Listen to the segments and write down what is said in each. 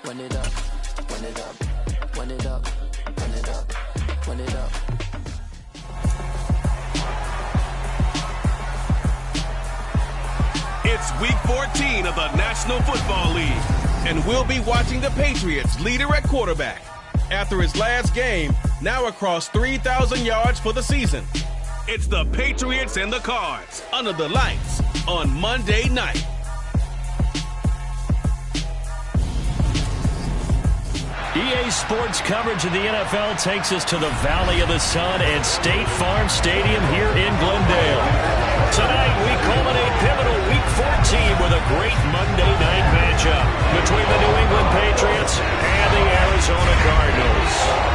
run it up, run it up, run it up, run it up, run it up. It's week 14 of the National Football League, and we'll be watching the Patriots leader at quarterback. After his last game, now across 3,000 yards for the season. It's the Patriots and the Cards under the lights on Monday night. EA Sports coverage of the NFL takes us to the Valley of the Sun at State Farm Stadium here in Glendale. Tonight, we culminate pivotal Week 14 with a great Monday night matchup between the New England Patriots and the Arizona Cardinals.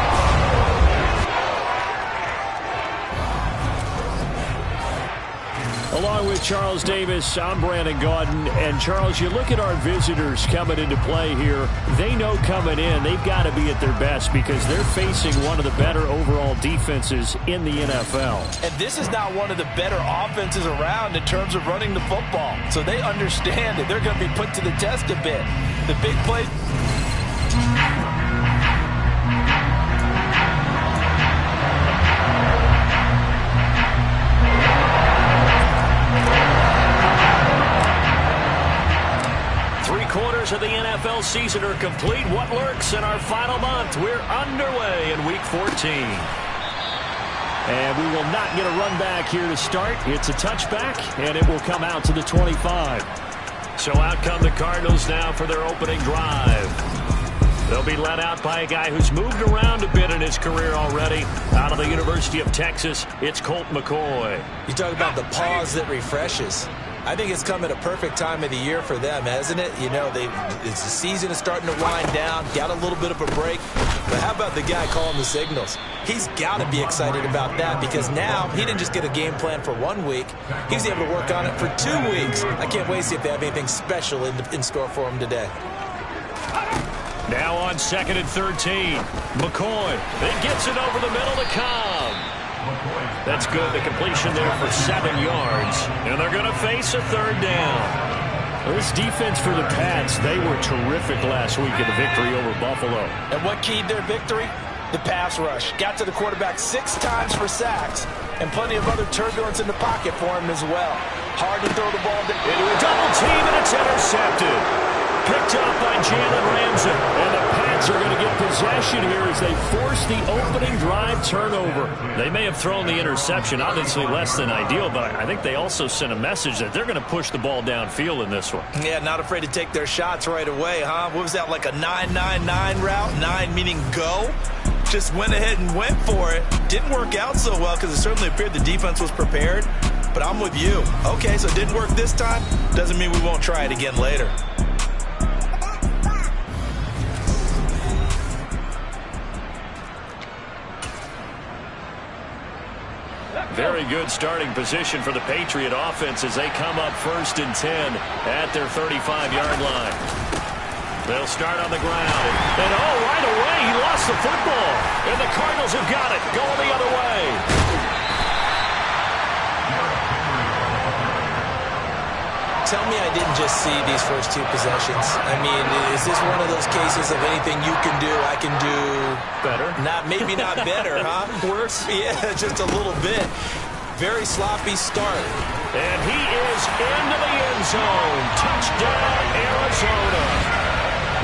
Along with Charles Davis, I'm Brandon Gaudin. And Charles, you look at our visitors coming into play here. They know coming in they've got to be at their best because they're facing one of the better overall defenses in the NFL. And this is now one of the better offenses around in terms of running the football. So they understand that they're going to be put to the test a bit. The big play. 3 quarters of the NFL season are complete. What lurks in our final month? We're underway in Week 14. And we will not get a run back here to start. It's a touchback, and it will come out to the 25. So out come the Cardinals now for their opening drive. They'll be led out by a guy who's moved around a bit in his career already. Out of the University of Texas, it's Colt McCoy. You talk about the pause that refreshes. I think it's come at a perfect time of the year for them, hasn't it? You know, the season is starting to wind down, got a little bit of a break. But how about the guy calling the signals? He's got to be excited about that because now he didn't just get a game plan for 1 week. He was able to work on it for 2 weeks. I can't wait to see if they have anything special in store for him today. Now on 2nd and 13. McCoy. It gets it over the middle to Cobb. That's good. The completion there for 7 yards. And they're going to face a 3rd down. Well, this defense for the Pats, they were terrific last week in the victory over Buffalo. And what keyed their victory? The pass rush. Got to the quarterback 6 times for sacks. And plenty of other turbulence in the pocket for him as well. Hard to throw the ball into a double team, and it's intercepted. Picked up by Jalen Ramsey. And the Pats are going to get possession here as they force the opening drive turnover. They may have thrown the interception, obviously less than ideal, but I think they also sent a message that they're going to push the ball downfield in this one. Yeah, not afraid to take their shots right away, huh? What was that, like a 9-9-9 route? 9 meaning go? Just went ahead and went for it. Didn't work out so well because it certainly appeared the defense was prepared. But I'm with you. Okay, so it didn't work this time. Doesn't mean we won't try it again later. Very good starting position for the Patriot offense as they come up 1st and 10 at their 35-yard line. They'll start on the ground. And right away, he lost the football. And the Cardinals have got it, going the other way. Tell me I didn't just see these first 2 possessions. I mean, is this one of those cases of anything you can do, I can do better? Maybe not better, huh? Worse? Yeah, just a little bit. Very sloppy start. And he is into the end zone. Touchdown, Arizona.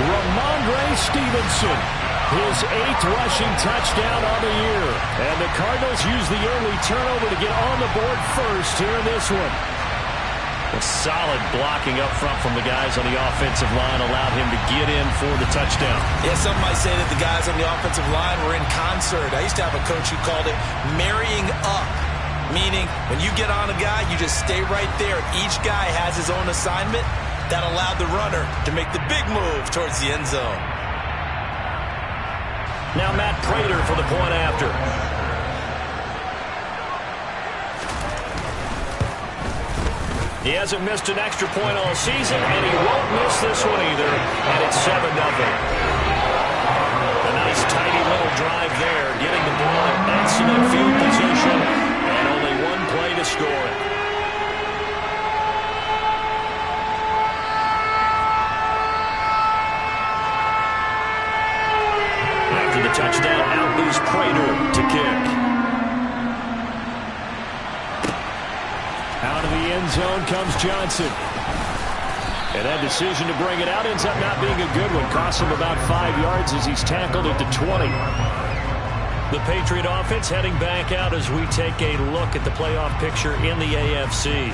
Ramondre Stevenson, his 8th rushing touchdown on the year. And the Cardinals use the early turnover to get on the board first here in this one. A solid blocking up front from the guys on the offensive line allowed him to get in for the touchdown. Yeah, some might say that the guys on the offensive line were in concert. I used to have a coach who called it marrying up, meaning when you get on a guy, you just stay right there. Each guy has his own assignment. That allowed the runner to make the big move towards the end zone. Now Matt Prater for the point after. He hasn't missed an extra point all season, and he won't miss this one either. And it's 7-0. A nice, tidy little drive there, getting the ball in excellent field position, and only 1 play to score it. choose Prater to kick. Out of the end zone comes Johnson. And that decision to bring it out ends up not being a good one. Costs him about 5 yards as he's tackled at the 20. The Patriot offense heading back out as we take a look at the playoff picture in the AFC.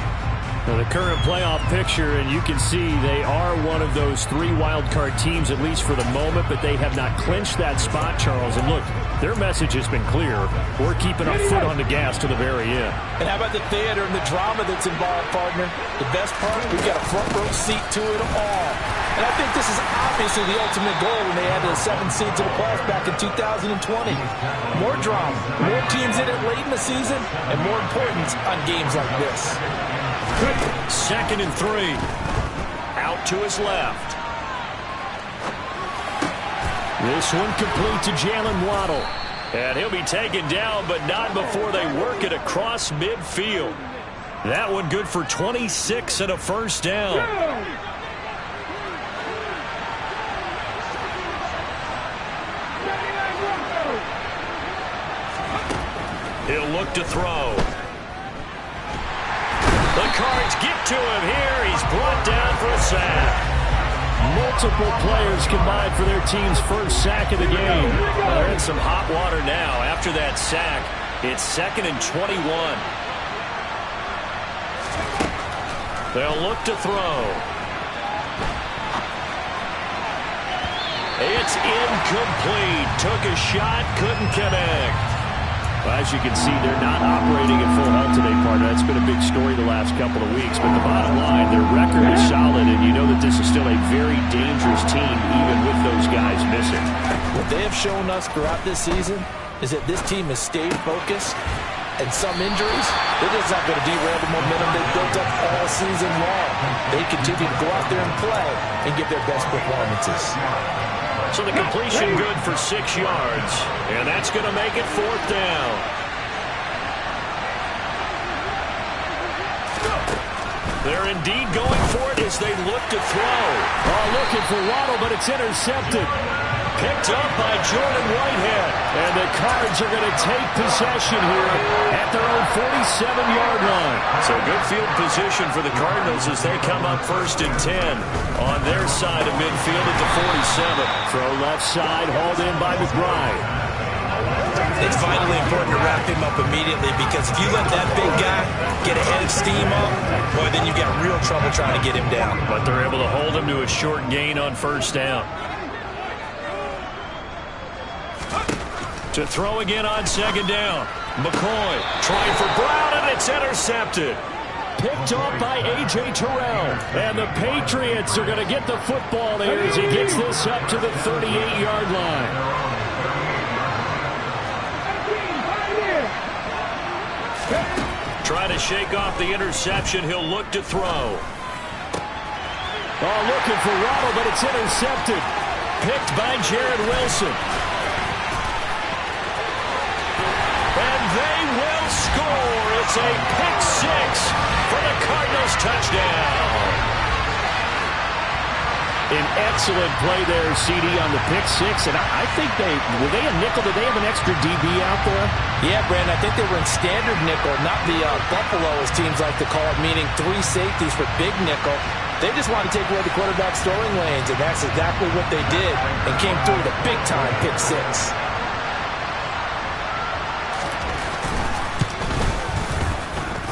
Now the current playoff picture, and you can see they are one of those 3 wild card teams, at least for the moment, but they have not clinched that spot, Charles. And look, their message has been clear. We're keeping our foot on the gas to the very end. And how about the theater and the drama that's involved, partner? The best part, we've got a front row seat to it all. And I think this is obviously the ultimate goal when they added a 7th seed to the playoffs back in 2020. More drama, more teams in it late in the season, and more importance on games like this. 2nd and 3. Out to his left. This one complete to Jalen Waddle. And he'll be taken down, but not before they work it across midfield. That one good for 26 and a first down. He'll look to throw. The Cards get to him here. He's brought down for a sack. Multiple players combined for their team's first sack of the game. Well, they're in some hot water now. After that sack, it's 2nd and 21. They'll look to throw. It's incomplete. Took a shot, couldn't connect. Well, as you can see, they're not operating at full health today, partner. That's been a big story the last couple of weeks. But the bottom line, their record is solid, and you know that this is still a very dangerous team, even with those guys missing. What they have shown us throughout this season is that this team has stayed focused, and some injuries, they're just not going to derail the momentum they've built up all season long. They continue to go out there and play and give their best performances. So the completion good for 6 yards, and that's going to make it 4th down. They're indeed going for it as they look to throw. Oh, looking for Waddle, but it's intercepted. Picked up by Jordan Whitehead. And the Cards are going to take possession here at their own 47-yard line. So good field position for the Cardinals as they come up 1st and 10 on their side of midfield at the 47. Throw left side, hauled in by McBride. It's vitally important to wrap him up immediately because if you let that big guy get a head of steam up, boy, then you've got real trouble trying to get him down. But they're able to hold him to a short gain on 1st down. To throw again on 2nd down. McCoy trying for Brown, and it's intercepted. Picked off by A.J. Terrell. And the Patriots are going to get the football there as he gets this up to the 38-yard line. Trying to shake off the interception. He'll look to throw. Oh, looking for Waddle, but it's intercepted. Picked by Jared Wilson. They will score. It's a pick 6 for the Cardinals touchdown. An excellent play there, CD, on the pick 6. And I think were they a nickel? Did they have an extra DB out there? Yeah, Brandon, I think they were in standard nickel, not the Buffalo, as teams like to call it, meaning 3 safeties for big nickel. They just want to take away the quarterback's throwing lanes, and that's exactly what they did and came through with a big-time pick 6.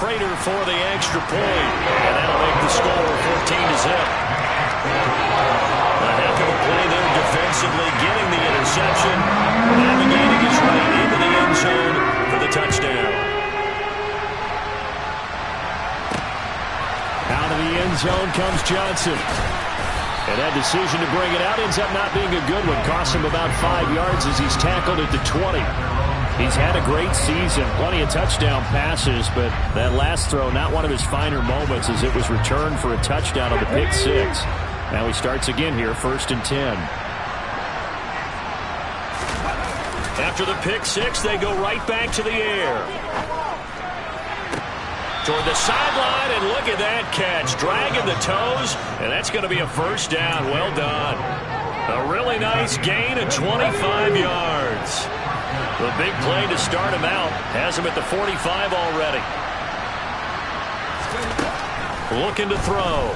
Prater for the extra point, and that'll make the score 14-0. A heck of a play there defensively, getting the interception, navigating his way into the end zone for the touchdown. Out of the end zone comes Johnson. And that decision to bring it out ends up not being a good one. Costs him about 5 yards as he's tackled at the 20. He's had a great season, plenty of touchdown passes, but that last throw, not one of his finer moments as it was returned for a touchdown on the pick 6. Now he starts again here, 1st and 10. After the pick 6, they go right back to the air. Toward the sideline, and look at that catch. Dragging the toes, and that's going to be a 1st down. Well done. A really nice gain of 25 yards. The big play to start him out has him at the 45 already. Looking to throw.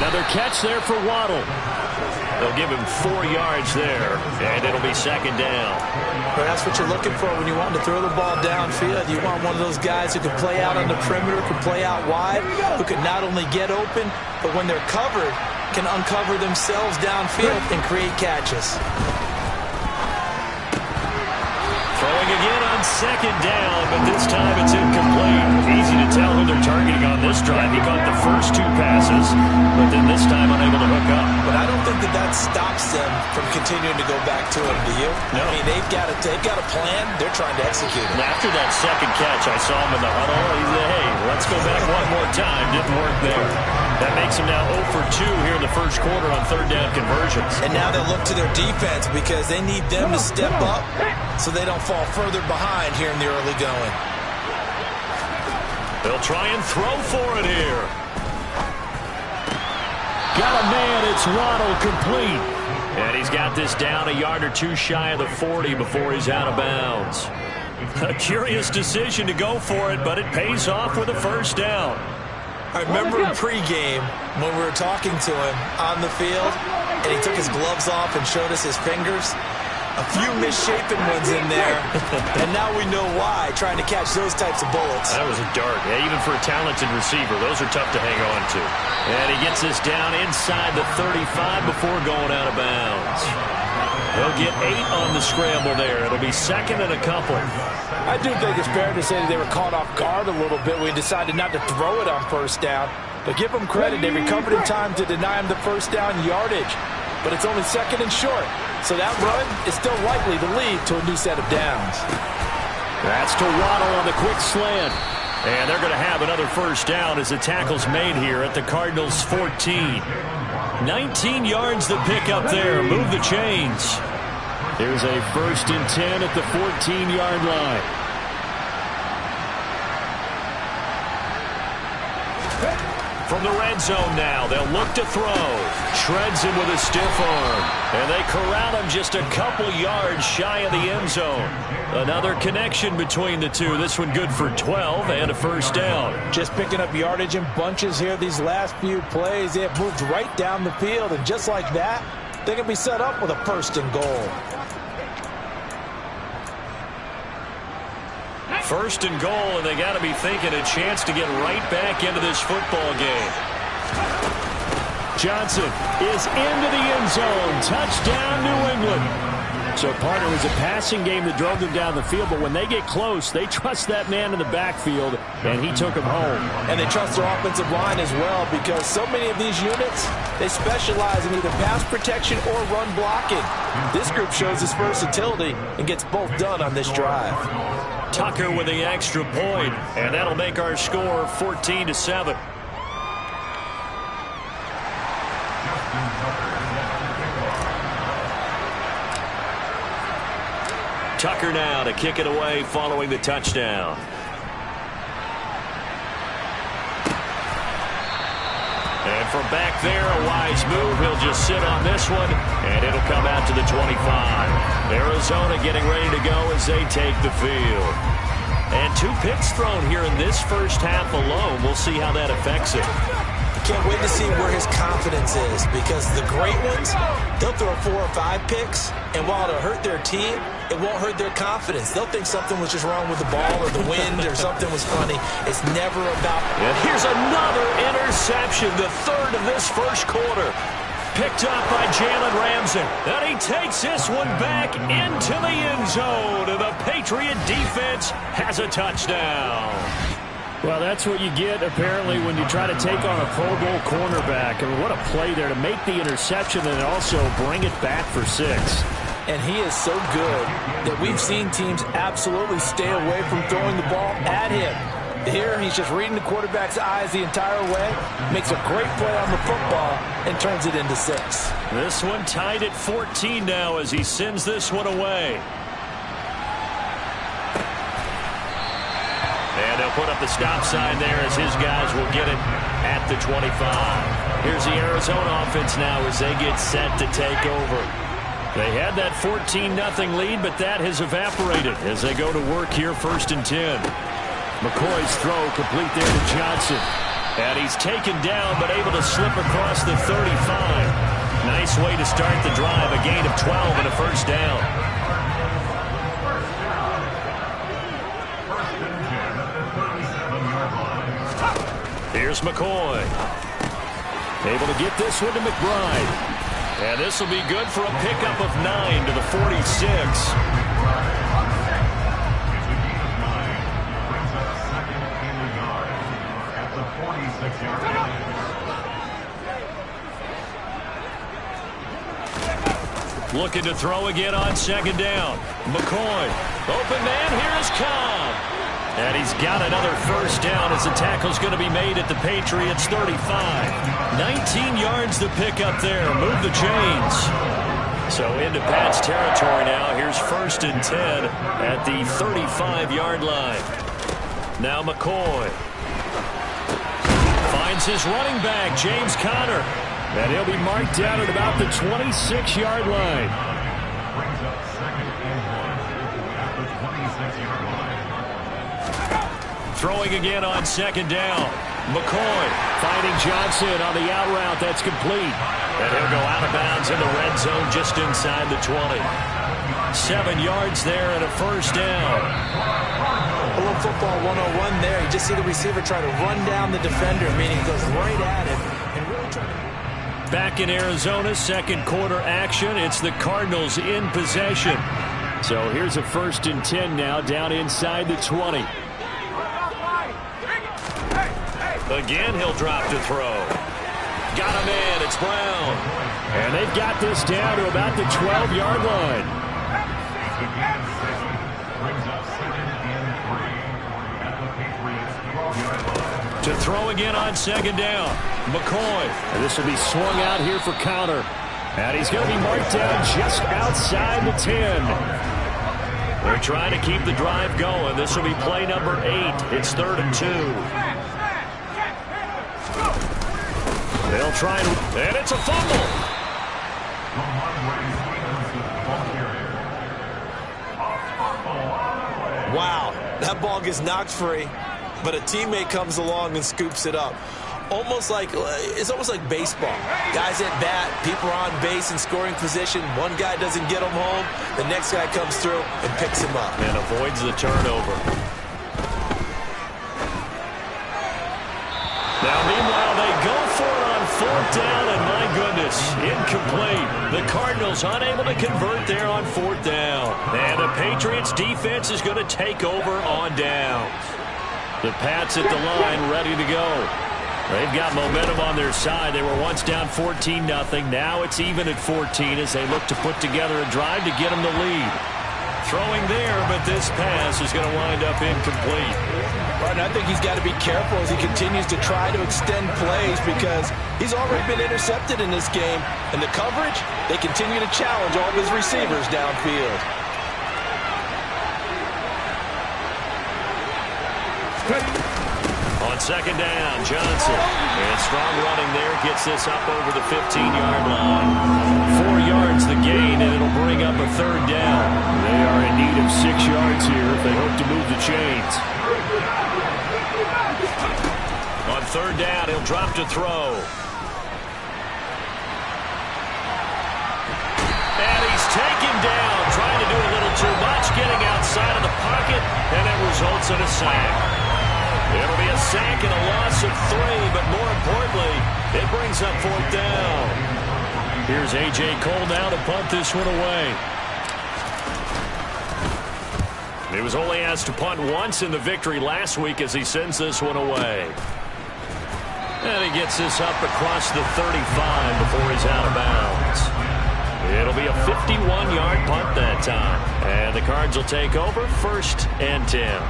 Another catch there for Waddle. They'll give him 4 yards there, and it'll be second down. Well, that's what you're looking for when you want to throw the ball downfield. You want one of those guys who can play out on the perimeter, can play out wide, who can not only get open, but when they're covered, can uncover themselves downfield and create catches. Throwing again on second down, but this time it's incomplete. Easy to tell who they're targeting on this drive. He caught the first 2 passes, but then this time unable to hook up. But I don't think that stops them from continuing to go back to him, do you? No. I mean, they've got a plan. They're trying to execute it. And after that second catch, I saw him in the huddle. He said, hey, let's go back one more time. Didn't work there. That makes him now 0 for 2 here in the first quarter on third down conversions. And now they'll look to their defense because they need them to step up so they don't fall further behind here in the early going. They'll try and throw for it here. Got a man, it's Waddle, complete. And he's got this down a yard or 2 shy of the 40 before he's out of bounds. A curious decision to go for it, but it pays off with a first down. I remember in pregame when we were talking to him on the field, and he took his gloves off and showed us his fingers. A few misshapen ones in there, and now we know why, trying to catch those types of bullets. That was a dart. Yeah, even for a talented receiver, those are tough to hang on to. And he gets this down inside the 35 before going out of bounds. They'll get 8 on the scramble there. It'll be second and a couple. I do think it's fair to say that they were caught off guard a little bit when he decided not to throw it on first down. But give them credit. They recovered in time to deny him the first down yardage. But it's only second and short. So that run is still likely to lead to a new set of downs. That's to Waddle on the quick slant. And they're going to have another first down as the tackle's made here at the Cardinals' 14. 19 yards to pick up there. Move the chains. There's a 1st and 10 at the 14-yard line. From the red zone now, they'll look to throw. Shreds him with a stiff arm. And they corral him just a couple yards shy of the end zone. Another connection between the two. This one good for 12 and a first down. Just picking up yardage in bunches here these last few plays. They have moved right down the field, and just like that, they can be set up with a 1st and goal. 1st and goal, and they got to be thinking a chance to get right back into this football game. Johnson is into the end zone. Touchdown, New England. So, partner, it was a passing game that drove them down the field, but when they get close, they trust that man in the backfield, and he took him home. And they trust their offensive line as well, because so many of these units, they specialize in either pass protection or run blocking. This group shows its versatility and gets both done on this drive. Tucker with the extra point, and that'll make our score 14-7. Tucker now to kick it away following the touchdown. And from back there, a wise move. He'll just sit on this one, and it'll come out to the 25. Arizona getting ready to go as they take the field. And 2 picks thrown here in this first half alone. We'll see how that affects it. Can't wait to see where his confidence is, because the great ones, they'll throw 4 or 5 picks, and while it'll hurt their team, it won't hurt their confidence. They'll think something was just wrong with the ball or the wind or something was funny. It's never about... And here's another interception, the 3rd of this first quarter. Picked up by Jalen Ramsey. And he takes this one back into the end zone. And the Patriot defense has a touchdown. Well, that's what you get, apparently, when you try to take on a Pro Bowl cornerback. I mean, what a play there to make the interception and also bring it back for 6. And he is so good that we've seen teams absolutely stay away from throwing the ball at him. Here, he's just reading the quarterback's eyes the entire way, makes a great play on the football, and turns it into 6. This one tied at 14 now as he sends this one away. And they'll put up the stop sign there as his guys will get it at the 25. Here's the Arizona offense now as they get set to take over. They had that 14-0 lead, but that has evaporated as they go to work here 1st and 10. McCoy's throw complete there to Johnson. And he's taken down, but able to slip across the 35. Nice way to start the drive, a gain of 12 and a first down. Here's McCoy. Able to get this one to McBride. And this will be good for a pickup of 9 to the 46. Looking to throw again on 2nd down. McCoy. Open man, here's Cobb. And he's got another first down as the tackle's going to be made at the Patriots 35. 19 yards to pick up there. Move the chains. So into Pat's territory now. Here's 1st and 10 at the 35-yard line. Now McCoy. Finds his running back, James Conner. And he'll be marked down at about the 26-yard line. Throwing again on 2nd down. McCoy finding Johnson on the out route. That's complete. And he'll go out of bounds in the red zone just inside the 20. 7 yards there and a first down. A little football 101 there. You just see the receiver try to run down the defender, meaning he goes right at him and really try to... Back in Arizona, 2nd quarter action. It's the Cardinals in possession. So here's a 1st and 10 now down inside the 20. Again, he'll drop to throw. Got him in. It's Brown. And they've got this down to about the 12-yard line. To throw again on 2nd down. McCoy. And this will be swung out here for counter. And he's going to be marked down just outside the 10. They're trying to keep the drive going. This will be play number 8. It's 3rd and 2. They'll try and it's a fumble. Wow, that ball gets knocked free, but a teammate comes along and scoops it up. It's almost like baseball. Guys at bat, people are on base in scoring position. One guy doesn't get him home, the next guy comes through and picks him up. And avoids the turnover. Now, meanwhile, they go for it on 4th down, and my goodness, incomplete. The Cardinals unable to convert there on 4th down. And the Patriots defense is going to take over on downs. The Pats at the line ready to go. They've got momentum on their side. They were once down 14-0. Now it's even at 14 as they look to put together a drive to get them the lead. Throwing there, but this pass is going to wind up incomplete. And I think he's got to be careful as he continues to try to extend plays because he's already been intercepted in this game. And the coverage, they continue to challenge all of his receivers downfield. On 2nd down, Johnson. And strong running there gets this up over the 15-yard line. 4 yards the gain, and it'll bring up a 3rd down. They are in need of 6 yards here if they hope to move the chains. On 3rd down, he'll drop to throw. And he's taken down, trying to do a little too much, getting outside of the pocket, and it results in a sack. It'll be a sack and a loss of 3, but more importantly, it brings up 4th down. Here's A.J. Cole now to punt this one away. He was only asked to punt once in the victory last week as he sends this one away. And he gets this up across the 35 before he's out of bounds. It'll be a 51-yard punt that time. And the Cards will take over 1st and 10.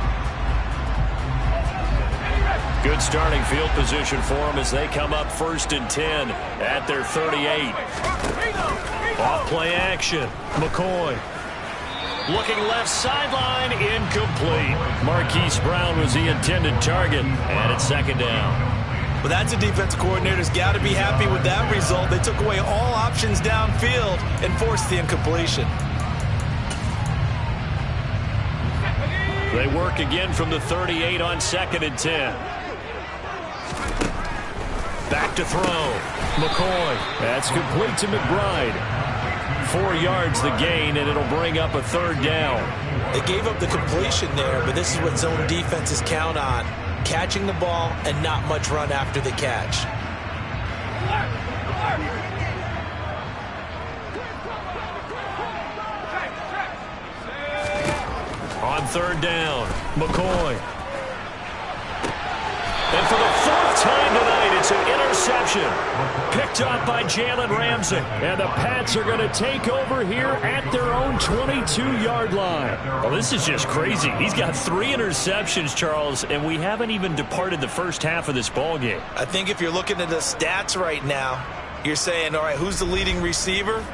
Good starting field position for them as they come up 1st and 10 at their 38. Off play action. McCoy. Looking left sideline, incomplete. Marquise Brown was the intended target, and it's 2nd down. Well, that's a defensive coordinator's got to be happy with that result. They took away all options downfield and forced the incompletion. They work again from the 38 on 2nd and 10. Back to throw. McCoy. That's complete to McBride. 4 yards the gain, and it'll bring up a 3rd down. They gave up the completion there, but this is what zone defenses count on. Catching the ball and not much run after the catch. On 3rd down, McCoy. And for the 4th time tonight, it's an interception. Picked up by Jalen Ramsey. And the Pats are going to take over here at their own 22-yard line. Well, this is just crazy. He's got 3 interceptions, Charles, and we haven't even departed the first half of this ballgame. I think if you're looking at the stats right now, you're saying, all right, who's the leading receiver?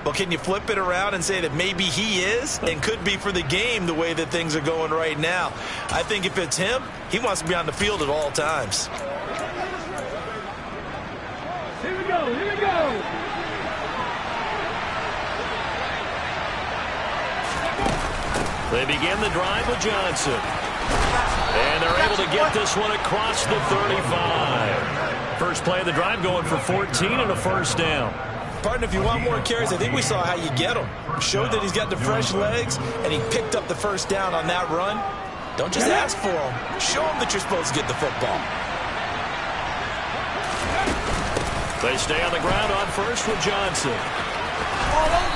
Well, can you flip it around and say that maybe he is and could be for the game the way that things are going right now? I think if it's him, he wants to be on the field at all times. Here we go, here we go. They begin the drive with Johnson. And they're able to get this one across the 35. First play of the drive going for 14 and a 1st down. Partner, if you want more carries, I think we saw how you get him. Showed that he's got the fresh legs, and he picked up the 1st down on that run. Don't just ask for him. Show him that you're supposed to get the football. They stay on the ground on 1st with Johnson.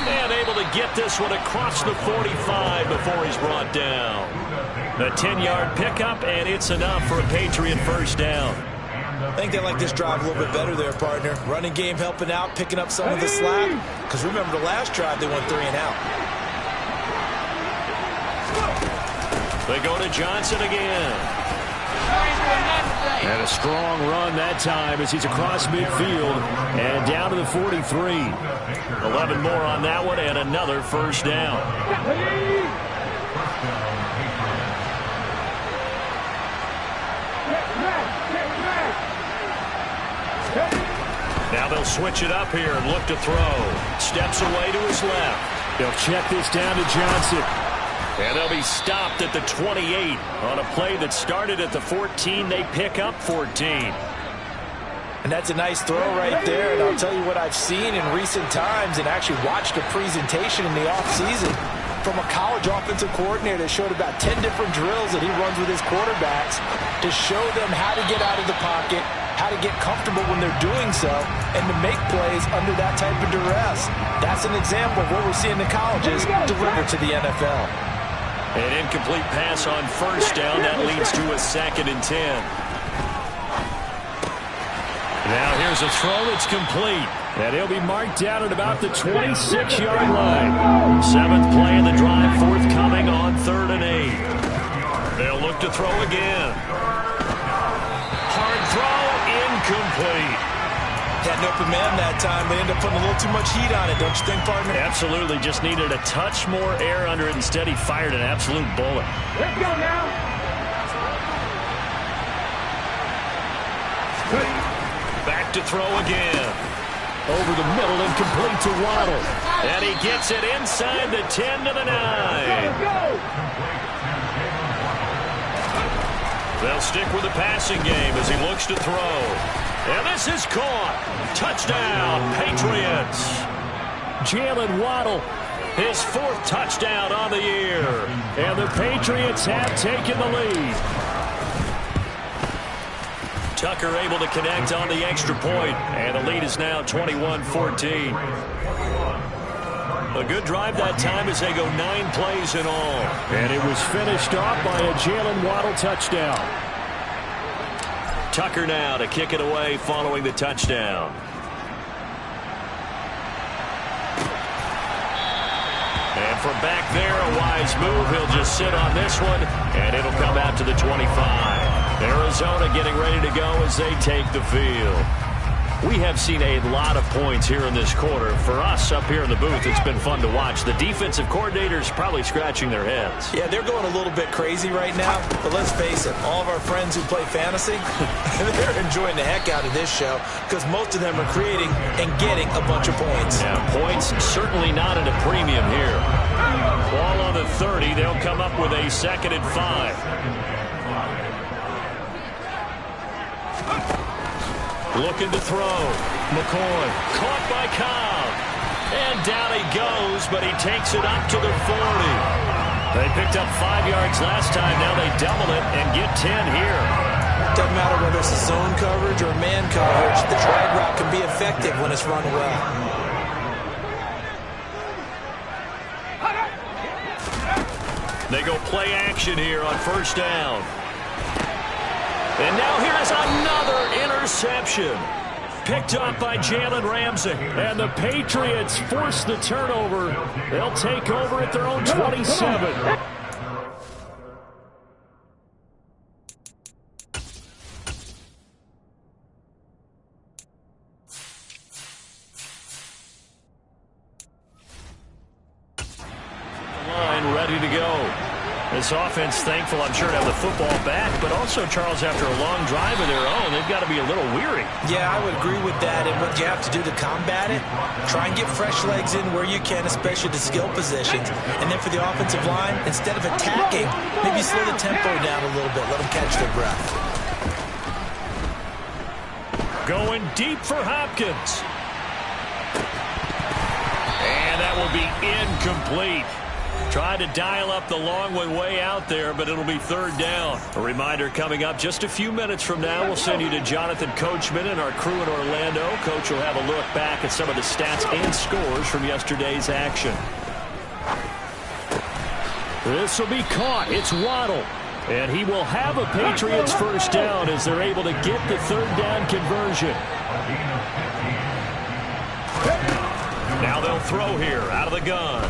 And able to get this one across the 45 before he's brought down. A 10-yard pickup, and it's enough for a Patriot 1st down. I think they like this drive a little bit better there, partner. Running game helping out, picking up some of the slack. Because remember, the last drive, they went 3 and out. They go to Johnson again. And a strong run that time as he's across midfield and down to the 43. 11 more on that one and another 1st down. Now they'll switch it up here and look to throw. Steps away to his left. They'll check this down to Johnson. And they'll be stopped at the 28 on a play that started at the 14. They pick up 14. And that's a nice throw right there. And I'll tell you what I've seen in recent times and actually watched a presentation in the offseason from a college offensive coordinator that showed about 10 different drills that he runs with his quarterbacks to show them how to get out of the pocket, how to get comfortable when they're doing so, and to make plays under that type of duress. That's an example of what we're seeing in colleges delivered to the NFL. An incomplete pass on 1st down. That leads to a 2nd and 10. Now here's a throw that's complete. And he'll be marked down at about the 26-yard line. 7th play in the drive, forthcoming on 3rd and 8. They'll look to throw again. Hard throw, incomplete. Had an open man that time. They ended up putting a little too much heat on it, don't you think, partner? Absolutely. Just needed a touch more air under it. Instead, he fired an absolute bullet. Let's go now. Back to throw again. Over the middle and complete to Waddle. And he gets it inside the 10 to the 9. Let's go. They'll stick with the passing game as he looks to throw. And this is caught. Touchdown, Patriots. Jalen Waddle, his 4th touchdown on the year. And the Patriots have taken the lead. Tucker able to connect on the extra point, and the lead is now 21-14. A good drive that time as they go 9 plays in all. And it was finished off by a Jalen Waddle touchdown. Tucker now to kick it away following the touchdown. And from back there, a wise move. He'll just sit on this one, and it'll come out to the 25. Arizona getting ready to go as they take the field. We have seen a lot of points here in this quarter. For us up here in the booth, it's been fun to watch. The defensive coordinators probably scratching their heads. Yeah, they're going a little bit crazy right now, but let's face it, all of our friends who play fantasy, they're enjoying the heck out of this show because most of them are creating and getting a bunch of points. Yeah, points certainly not at a premium here. Ball on the 30. They'll come up with a 2nd and 5. Looking to throw. McCoy caught by Cobb. And down he goes, but he takes it up to the 40. They picked up 5 yards last time. Now they double it and get 10 here. Doesn't matter whether it's a zone coverage or man coverage. The drag route can be effective when it's run well. They go play action here on 1st down. And now here's another interception. Picked up by Jalen Ramsey. And the Patriots force the turnover. They'll take over at their own 27. Line ready to go. This offense thankful, I'm sure, to have the football back, but also, Charles, after a long drive of their own, they've got to be a little weary. Yeah, I would agree with that. And what you have to do to combat it, try and get fresh legs in where you can, especially the skill positions. And then for the offensive line, instead of attacking, maybe slow the tempo down a little bit. Let them catch their breath. Going deep for Hopkins. And that will be incomplete. Tried to dial up the long one way out there, but it'll be 3rd down. A reminder coming up just a few minutes from now. We'll send you to Jonathan Coachman and our crew in Orlando. Coach will have a look back at some of the stats and scores from yesterday's action. This will be caught. It's Waddle. And he will have a Patriots 1st down as they're able to get the 3rd down conversion. Now they'll throw here out of the gun.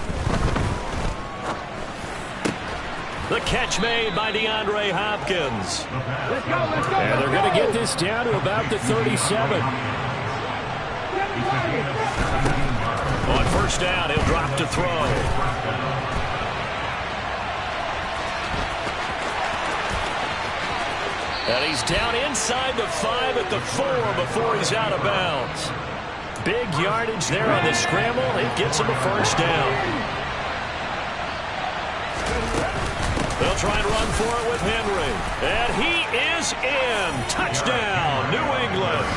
The catch made by DeAndre Hopkins. Let's go, let's go. And they're going to get this down to about the 37. On 1st down, he'll drop to throw. And he's down inside the 5 at the 4 before he's out of bounds. Big yardage there on the scramble. It gets him a 1st down. They'll try and run for it with Henry. And he is in. Touchdown, New England.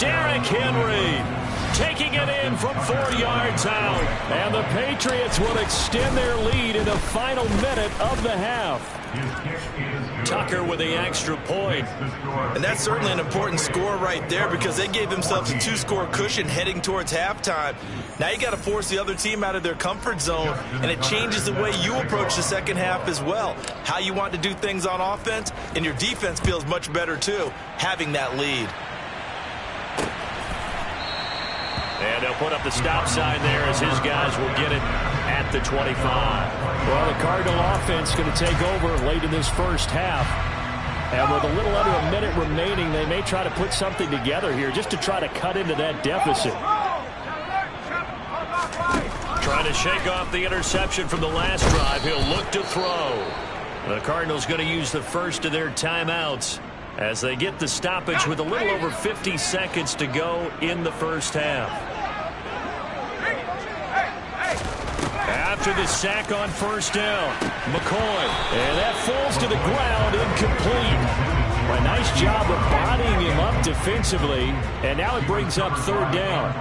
Derrick Henry taking it in from 4 yards out. And the Patriots will extend their lead in the final minute of the half. Tucker with the extra point. And that's certainly an important score right there because they gave themselves a 2-score cushion heading towards halftime. Now you got to force the other team out of their comfort zone, and it changes the way you approach the second half as well. How you want to do things on offense, and your defense feels much better too, having that lead. And they'll put up the stop sign there as his guys will get it at the 25. Well, the Cardinal offense going to take over late in this 1st half. And with a little under a minute remaining, they may try to put something together here just to try to cut into that deficit. Trying to shake off the interception from the last drive. He'll look to throw. The Cardinals going to use the first of their timeouts as they get the stoppage with a little over 50 seconds to go in the 1st half. After the sack on 1st down, McCoy. And that falls to the ground, incomplete. A nice job of bodying him up defensively. And now it brings up 3rd down.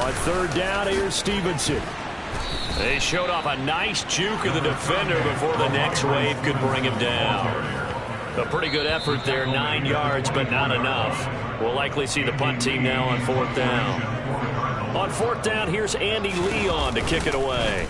On 3rd down, here's Stevenson. They showed off a nice juke of the defender before the next wave could bring him down. A pretty good effort there, 9 yards, but not enough. We'll likely see the punt team now on 4th down. On 4th down, here's Andy Leon to kick it away.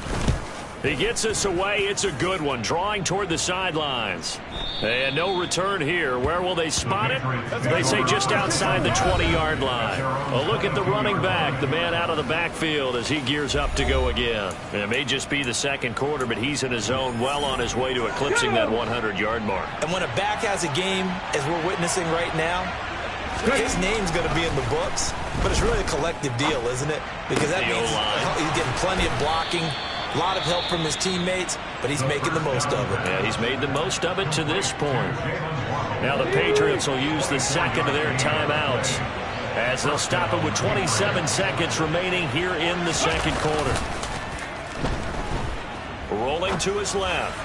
He gets us away. It's a good one, drawing toward the sidelines. And no return here. Where will they spot it? They say just outside the 20-yard line. A look at the running back, the man out of the backfield as he gears up to go again. It may just be the second quarter, but he's in his zone, well on his way to eclipsing that 100-yard mark. And when a back has a game, as we're witnessing right now, his name's going to be in the books, but it's really a collective deal, isn't it? Because that means he's getting plenty of blocking, a lot of help from his teammates, but he's making the most of it. Yeah, he's made the most of it to this point. Now the Patriots will use the second of their timeouts as they'll stop it with 27 seconds remaining here in the second quarter. Rolling to his left.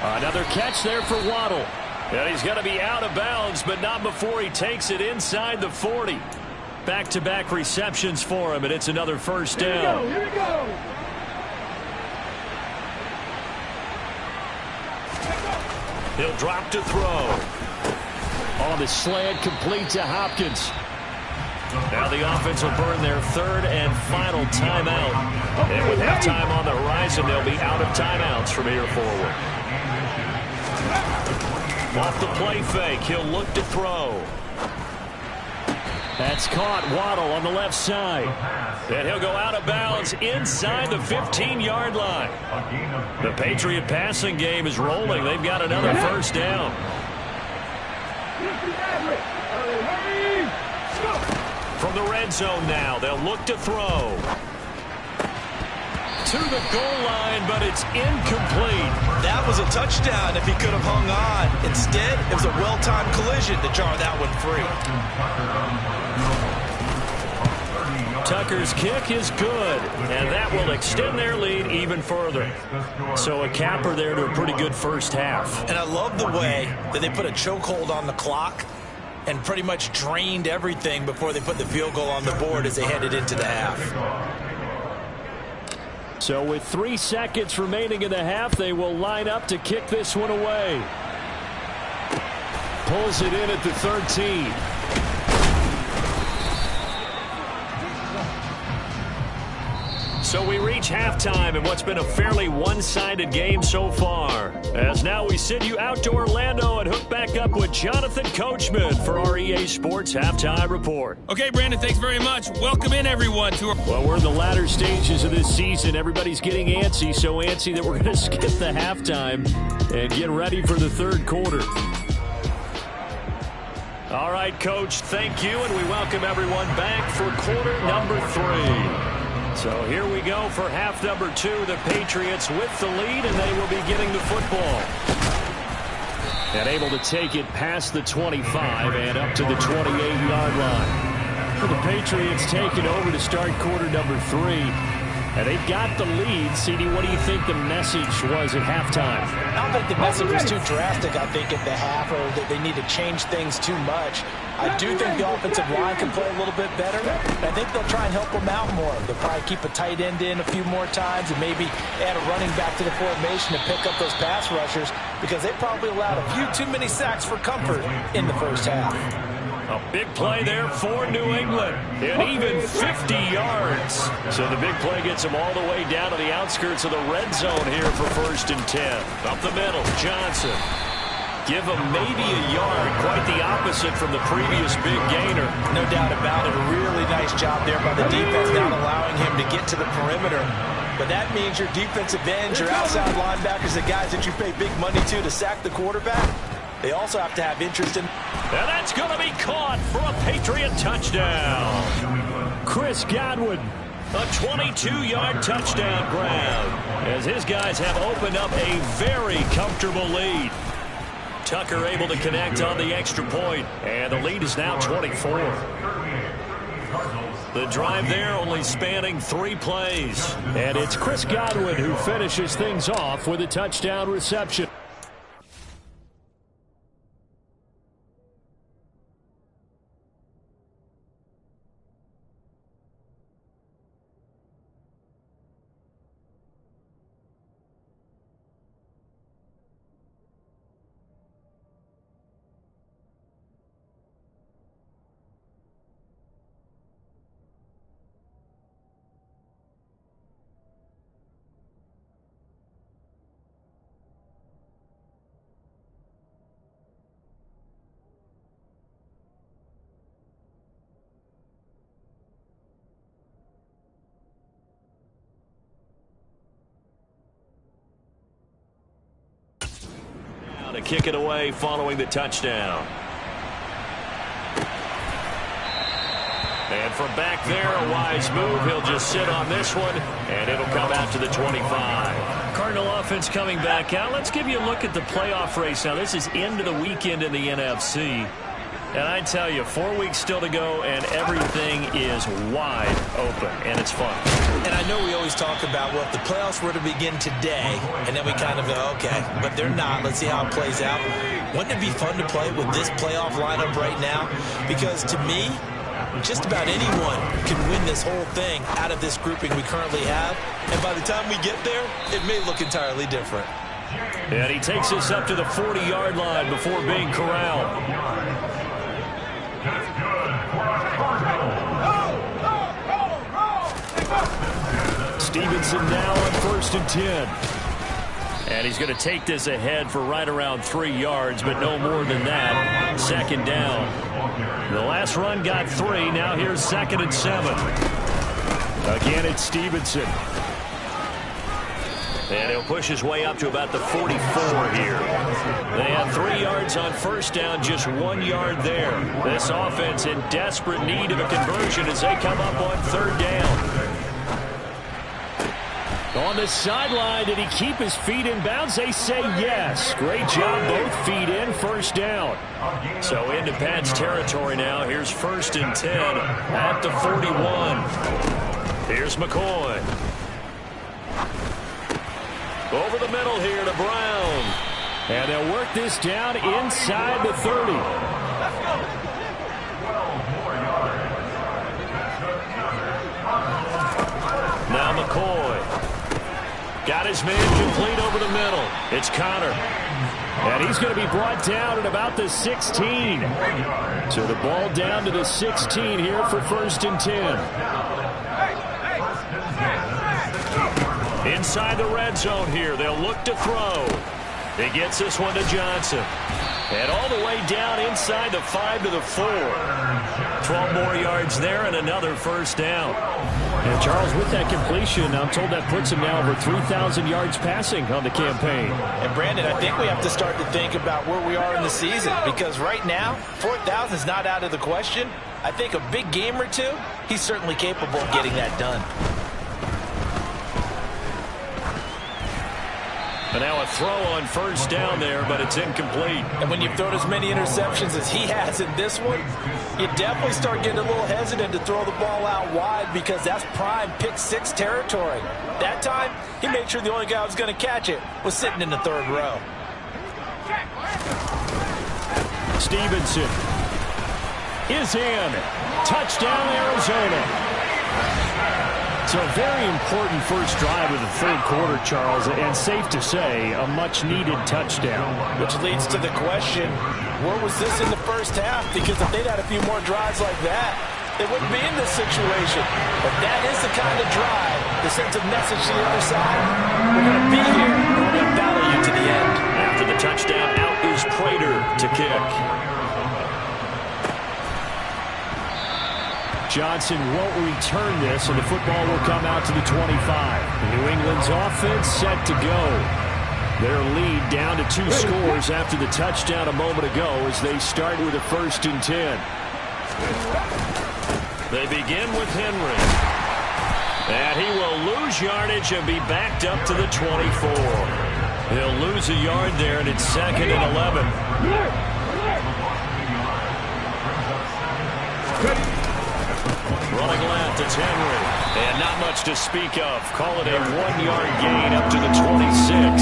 Another catch there for Waddle. And he's going to be out of bounds, but not before he takes it inside the 40. Back-to-back receptions for him, and it's another first down. Here we go. He'll drop to throw. On the slant, complete to Hopkins. Now the offense will burn their third and final timeout. And with halftime on the horizon, they'll be out of timeouts from here forward. Off the play fake, he'll look to throw. That's caught. Waddle on the left side. And he'll go out of bounds inside the 15-yard line. The Patriot passing game is rolling. They've got another first down. From the red zone now, they'll look to throw. To the goal line, but it's incomplete. That was a touchdown if he could have hung on. Instead, it was a well-timed collision to jar that one free. Tucker's kick is good, and that will extend their lead even further. So a capper there to a pretty good first half. And I love the way that they put a chokehold on the clock and pretty much drained everything before they put the field goal on the board as they headed into the half. So with 3 seconds remaining in the half, they will line up to kick this one away. Pulls it in at the 13. So we reach halftime in what's been a fairly one-sided game so far. As now we send you out to Orlando and hook back up with Jonathan Coachman for our EA Sports Halftime Report. Okay, Brandon, thanks very much. Welcome in, everyone. Well, we're in the latter stages of this season. Everybody's getting antsy, so antsy that we're going to skip the halftime and get ready for the third quarter. All right, Coach, thank you, and we welcome everyone back for quarter number 3. So here we go for half number 2. The Patriots with the lead, and they will be getting the football. And able to take it past the 25 and up to the 28-yard line. For the Patriots taking over to start quarter number 3. And they've got the lead. CD, what do you think the message was at halftime? I don't think the message was too drastic, I think, at the half, or that they need to change things too much. I do think the offensive line can play a little bit better. I think they'll try and help them out more. They'll probably keep a tight end in a few more times and maybe add a running back to the formation to pick up those pass rushers, because they probably allowed a few too many sacks for comfort in the first half. A big play there for New England, and even 50 yards. So the big play gets them all the way down to the outskirts of the red zone here for 1st and 10. Up the middle, Johnson. Give him maybe a yard, quite the opposite from the previous big gainer. No doubt about it. A really nice job there by the defense, not allowing him to get to the perimeter. But that means your defensive ends, your outside linebackers, the guys that you pay big money to sack the quarterback, they also have to have interest in. And that's going to be caught for a Patriot touchdown. Chris Godwin, a 22-yard touchdown grab, as his guys have opened up a very comfortable lead. Tucker able to connect on the extra point, and the lead is now 24. The drive there only spanning 3 plays, and it's Chris Godwin who finishes things off with a touchdown reception. to kick it away following the touchdown. And from back there, a wise move. He'll just sit on this one, and it'll come out to the 25. Cardinal offense coming back out. Let's give you a look at the playoff race. Now, this is into the weekend in the NFC. And I tell you, 4 weeks still to go, and everything is wide open, and it's fun. And I know we always talk about, well, if the playoffs were to begin today, and then we kind of go, okay, but they're not. Let's see how it plays out. Wouldn't it be fun to play with this playoff lineup right now? Because to me, just about anyone can win this whole thing out of this grouping we currently have. And by the time we get there, it may look entirely different. And he takes us up to the 40-yard line before being corralled. Stevenson now on 1st and 10. And he's going to take this ahead for right around 3 yards, but no more than that. 2nd down. The last run got 3. Now here's 2nd and 7. Again, it's Stevenson. And he'll push his way up to about the 44 here. They have 3 yards on 1st down, just 1 yard there. This offense in desperate need of a conversion as they come up on 3rd down. On the sideline, did he keep his feet in bounds? They say yes. Great job, both feet in, 1st down. So into Pat's territory now. Here's 1st and 10 at the 41. Here's McCoy. Over the middle here to Brown. And they'll work this down inside the 30. Now McCoy. Got his man complete over the middle. It's Connor. And he's going to be brought down at about the 16. So the ball down to the 16 here for 1st and 10. Inside the red zone here. They'll look to throw. He gets this one to Johnson. And all the way down inside the 5 to the 4. 12 more yards there and another 1st down. And Charles, with that completion, I'm told that puts him now over 3,000 yards passing on the campaign. And Brandon, I think we have to start to think about where we are in the season, because right now, 4,000 is not out of the question. I think a big game or two, he's certainly capable of getting that done. And now a throw on 1st down there, but it's incomplete. And when you've thrown as many interceptions as he has in this one, you definitely start getting a little hesitant to throw the ball out wide, because that's prime pick 6 territory. That time, he made sure the only guy who was going to catch it was sitting in the 3rd row. Stevenson is in. Touchdown, Arizona. So a very important first drive of the 3rd quarter, Charles, and safe to say, a much-needed touchdown. Which leads to the question, where was this in the 1st half? Because if they'd had a few more drives like that, they wouldn't be in this situation. But that is the kind of drive that sends a message to the other side. We're going to be here, and we're going to battle you to the end. After the touchdown, out is Prater to kick. Johnson won't return this, and the football will come out to the 25. New England's offense set to go. Their lead down to 2 scores after the touchdown a moment ago as they start with a 1st and 10. They begin with Henry. And he will lose yardage and be backed up to the 24. He'll lose a yard there, and it's 2nd and 11. Running left, it's Henry. And not much to speak of. Call it a 1-yard gain up to the 26.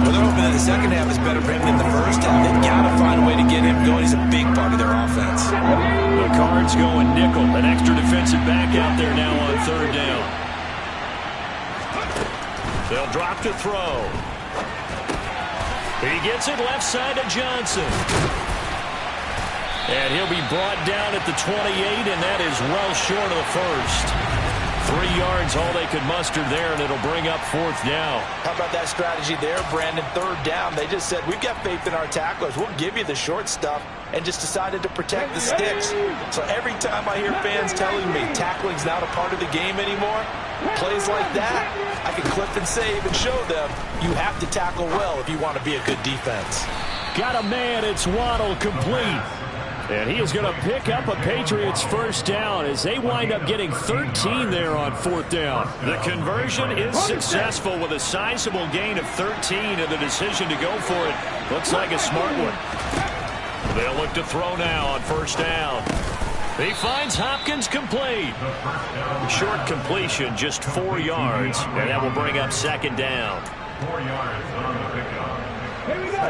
Well, they're hoping that the second half is better for him than the first half. They've got to find a way to get him going. He's a big part of their offense. The Cards going nickel. An extra defensive back out there now on 3rd down. They'll drop to throw. He gets it left side to Johnson. And he'll be brought down at the 28, and that is well short of the 1st. 3 yards, all they could muster there, and it'll bring up 4th down. How about that strategy there, Brandon? 3rd down. They just said, we've got faith in our tacklers. We'll give you the short stuff, and just decided to protect the sticks. So every time I hear fans telling me tackling's not a part of the game anymore, plays like that, I can clip and save and show them you have to tackle well if you want to be a good defense. Got a man. It's Waddle, complete. And he is going to pick up a Patriots 1st down as they wind up getting 13 there on 4th down. The conversion is successful with a sizable gain of 13, and the decision to go for it looks like a smart one. They'll look to throw now on 1st down. He finds Hopkins complete. Short completion, just 4 yards, and that will bring up 2nd down. 4 yards on the pickup. Here we go.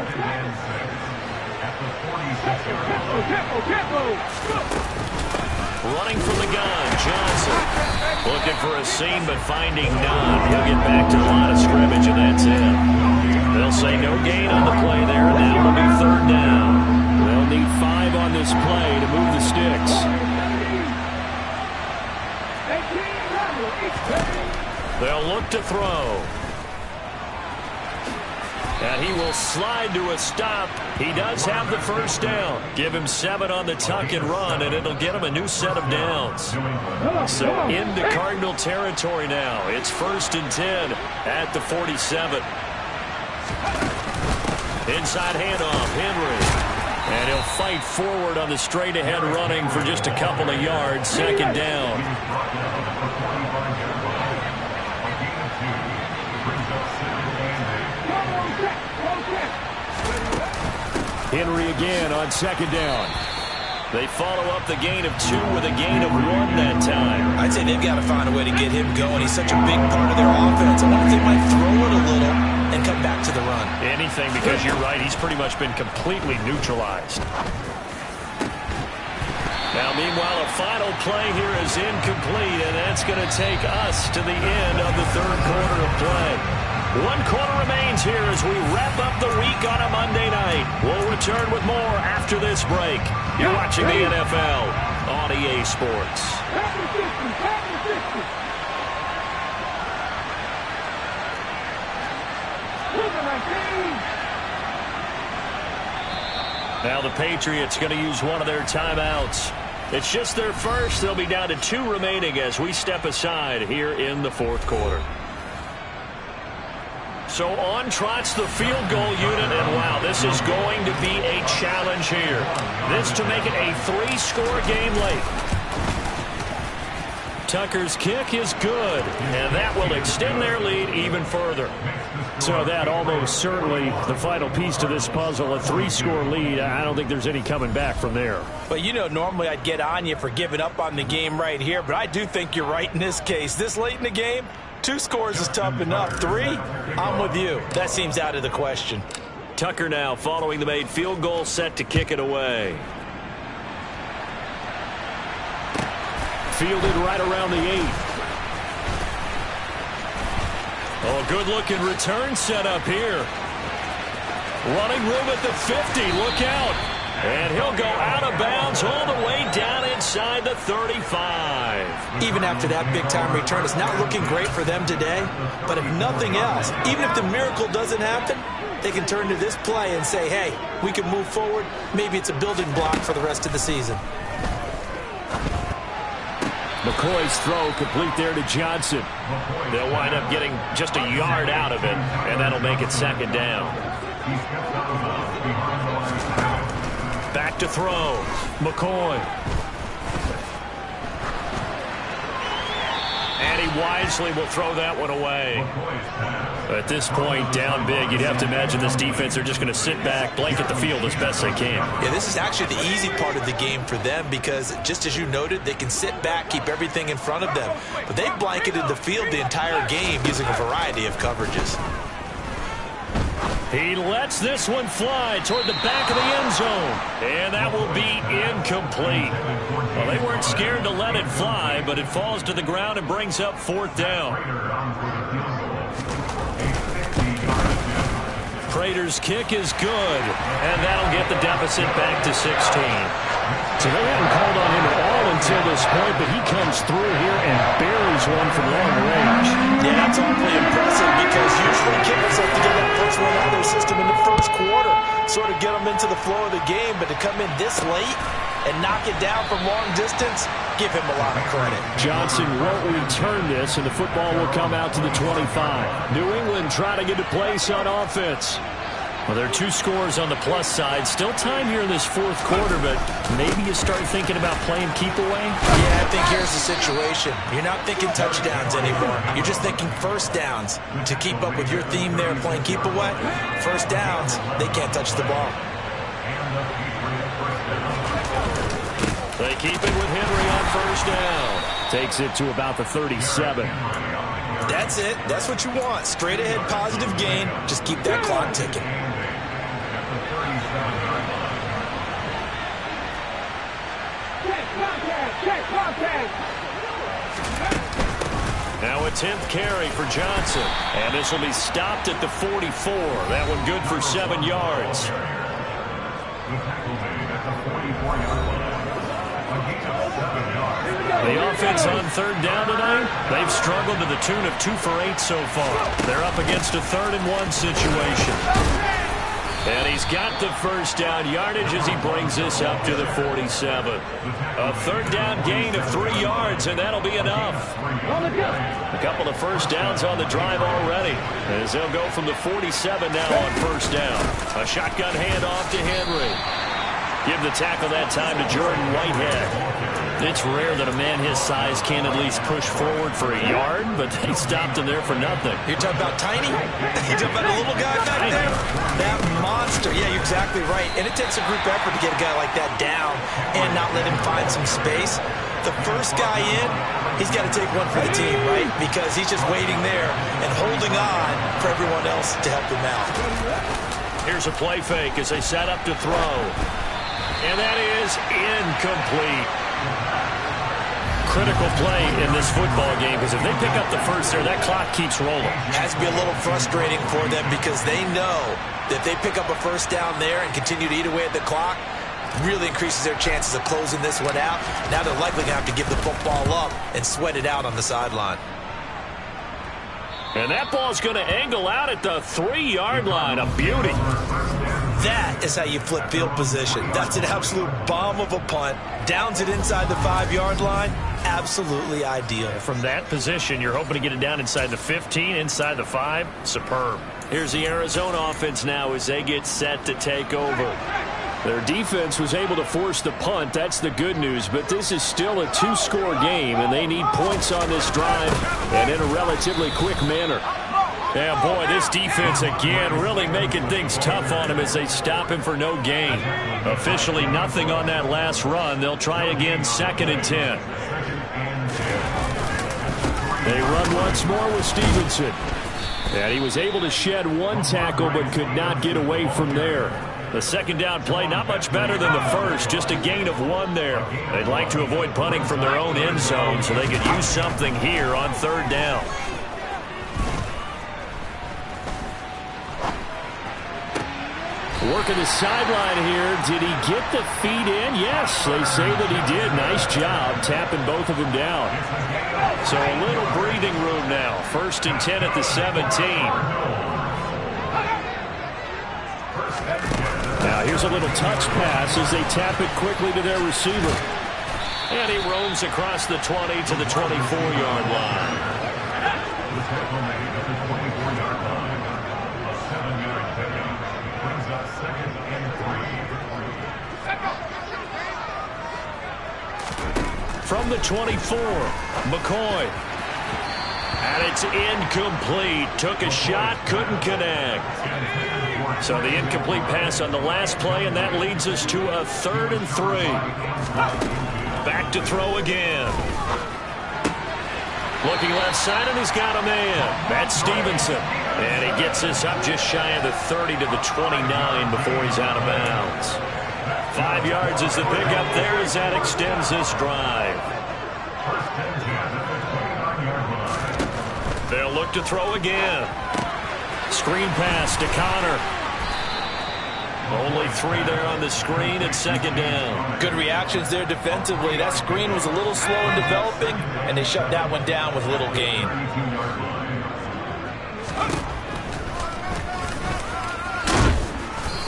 Running from the gun, Johnson. Looking for a seam, but finding none. He'll get back to the line of scrimmage, and that's it. They'll say no gain on the play there, and that will be 3rd down. They'll need 5 on this play to move the sticks. They'll look to throw. And he will slide to a stop. He does have the 1st down. Give him 7 on the tuck and run, and it'll get him a new set of downs. So into Cardinal territory now. It's 1st and 10 at the 47. Inside handoff, Henry. And he'll fight forward on the straight-ahead running for just a couple of yards. 2nd down. Henry again on 2nd down. They follow up the gain of 2 with a gain of 1 that time. I'd say they've got to find a way to get him going. He's such a big part of their offense. I wonder if they might throw it a little and come back to the run. Anything, because you're right, he's pretty much been completely neutralized. Now, meanwhile, a final play here is incomplete, and that's going to take us to the end of the 3rd quarter of play. 1 quarter remains here as we wrap up the week on a Monday night. We'll return with more after this break. You're watching the NFL on EA Sports. Now the Patriots going to use one of their timeouts. It's just their first. They'll be down to 2 remaining as we step aside here in the 4th quarter. So on trots the field goal unit, and wow, this is going to be a challenge here. This to make it a 3-score game late. Tucker's kick is good, and that will extend their lead even further. So that almost certainly the final piece to this puzzle, a 3-score lead. I don't think there's any coming back from there. But, you know, normally I'd get on you for giving up on the game right here, but I do think you're right in this case. This late in the game, 2 scores is tough enough. 3, I'm with you. That seems out of the question. Tucker now following the made field goal, set to kick it away. Fielded right around the 8. Oh, good-looking return set up here. Running room at the 50. Look out. And he'll go out of bounds all the way down inside the 35. Even after that big-time return, it's not looking great for them today. But if nothing else, even if the miracle doesn't happen, they can turn to this play and say, hey, we can move forward. Maybe it's a building block for the rest of the season. McCoy's throw complete there to Johnson. They'll wind up getting just a yard out of it, and that'll make it 2nd down. Back to throw. McCoy. And he wisely will throw that one away. At this point, down big, you'd have to imagine this defense, they're just going to sit back, blanket the field as best they can. Yeah, this is actually the easy part of the game for them because, just as you noted, they can sit back, keep everything in front of them. But they've blanketed the field the entire game using a variety of coverages. He lets this one fly toward the back of the end zone. And that will be incomplete. Well, they weren't scared to let it fly, but it falls to the ground and brings up 4th down. Prater's kick is good, and that'll get the deficit back to 16. So they haven't called on him at all until this this point, but he comes through here and buries one from long range. Yeah, that's awfully impressive because usually kickers have to get that first one out of their system in the first quarter, sort of get them into the flow of the game, but to come in this late and knock it down from long distance, give him a lot of credit. Johnson won't return this, and the football will come out to the 25. New England trying to get a place on offense. Well, there are 2 scores on the plus side. Still time here in this fourth quarter, but maybe you start thinking about playing keep away? Yeah, I think here's the situation. You're not thinking touchdowns anymore. You're just thinking first downs. To keep up with your theme there, playing keep away, first downs, they can't touch the ball. They keep it with Henry on first down. Takes it to about the 37. That's it. That's what you want. Straight ahead positive gain. Just keep that clock ticking. Now a 10th carry for Johnson. And this will be stopped at the 44. That one good for 7 yards. The offense on third down tonight, they've struggled to the tune of 2 for 8 so far. They're up against a 3rd and 1 situation. And he's got the first down yardage as he brings this up to the 47. A third down gain of 3 yards, and that'll be enough. A couple of first downs on the drive already, as they'll go from the 47 now on first down. A shotgun handoff to Henry. Give the tackle that time to Jordan Whitehead. It's rare that a man his size can at least push forward for a yard, but they stopped him there for nothing. You're talking about tiny? You're talking about a little guy back there? That monster. Yeah, you're exactly right. And it takes a group effort to get a guy like that down and not let him find some space. The first guy in, he's got to take one for the team, right? Because he's just waiting there and holding on for everyone else to help him out. Here's a play fake as they set up to throw. And that is incomplete. Critical play in this football game, because if they pick up the first there, that clock keeps rolling. Has to be a little frustrating for them because they know that if they pick up a first down there and continue to eat away at the clock, really increases their chances of closing this one out. Now they're likely going to have to give the football up and sweat it out on the sideline. And that ball's going to angle out at the 3-yard line. A beauty. That is how you flip field position. That's an absolute bomb of a punt. Downs it inside the 5-yard line. Absolutely ideal. From that position, you're hoping to get it down inside the 15, inside the 5. Superb. Here's the Arizona offense now as they get set to take over. Their defense was able to force the punt. That's the good news. But this is still a 2-score game, and they need points on this drive and in a relatively quick manner. Yeah, boy, this defense again really making things tough on him as they stop him for no gain. Officially nothing on that last run. They'll try again 2nd and 10. They run once more with Stevenson. And he was able to shed 1 tackle but could not get away from there. The second down play not much better than the first, just a gain of 1 there. They'd like to avoid punting from their own end zone so they could use something here on 3rd down. Working the sideline here. Did he get the feet in? Yes, they say that he did. Nice job tapping both of them down. So a little breathing room now. 1st and 10 at the 17. Now here's a little touch pass as they tap it quickly to their receiver. And he roams across the 20 to the 24-yard line. From the 24, McCoy. And it's incomplete. Took a shot, couldn't connect. So the incomplete pass on the last play, and that leads us to a 3rd and 3. Back to throw again. Looking left side, and he's got a man. That's Stevenson. And he gets us up just shy of the 30 to the 29 before he's out of bounds. 5 yards is the pickup there as that extends this drive. They'll look to throw again. Screen pass to Connor. Only 3 there on the screen at second down. Good reactions there defensively. That screen was a little slow in developing, and they shut that one down with little gain.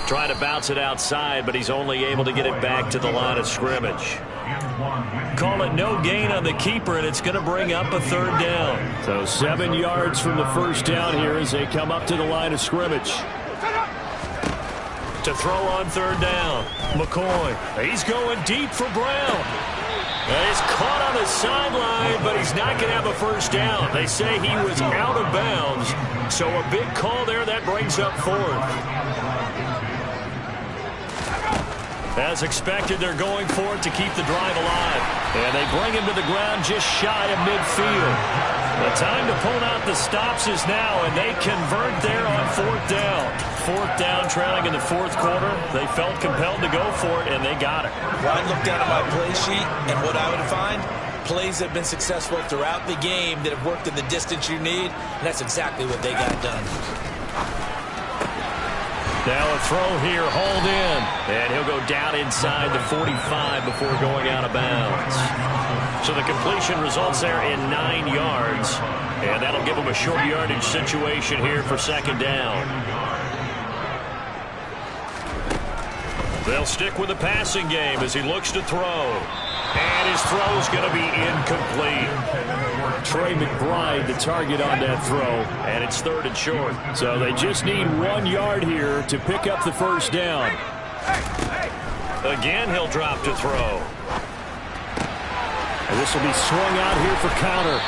Trying to bounce it outside, but he's only able to get it back to the line of scrimmage. Call it no gain on the keeper, and it's going to bring up a 3rd down. So 7 yards from the first down here as they come up to the line of scrimmage. To throw on 3rd down, McCoy. He's going deep for Brown. And he's caught on the sideline, but he's not going to have a first down. They say he was out of bounds, so a big call there. That brings up 4th. As expected, they're going for it to keep the drive alive. And they bring him to the ground just shy of midfield. The time to pull out the stops is now, and they convert there on 4th down. 4th down, trailing in the 4th quarter. They felt compelled to go for it, and they got it. Well, I looked down at my play sheet, and what I would find, plays have been successful throughout the game that have worked in the distance you need, and that's exactly what they got done. Now a throw here, hauled in, and he'll go down inside the 45 before going out of bounds. So the completion results there in 9 yards, and that'll give him a short yardage situation here for 2nd down. They'll stick with the passing game as he looks to throw. And his throw's going to be incomplete. Trey McBride, the target on that throw, and it's 3rd and short. So they just need 1 yard here to pick up the first down. Again, he'll drop to throw. And this will be swung out here for counter.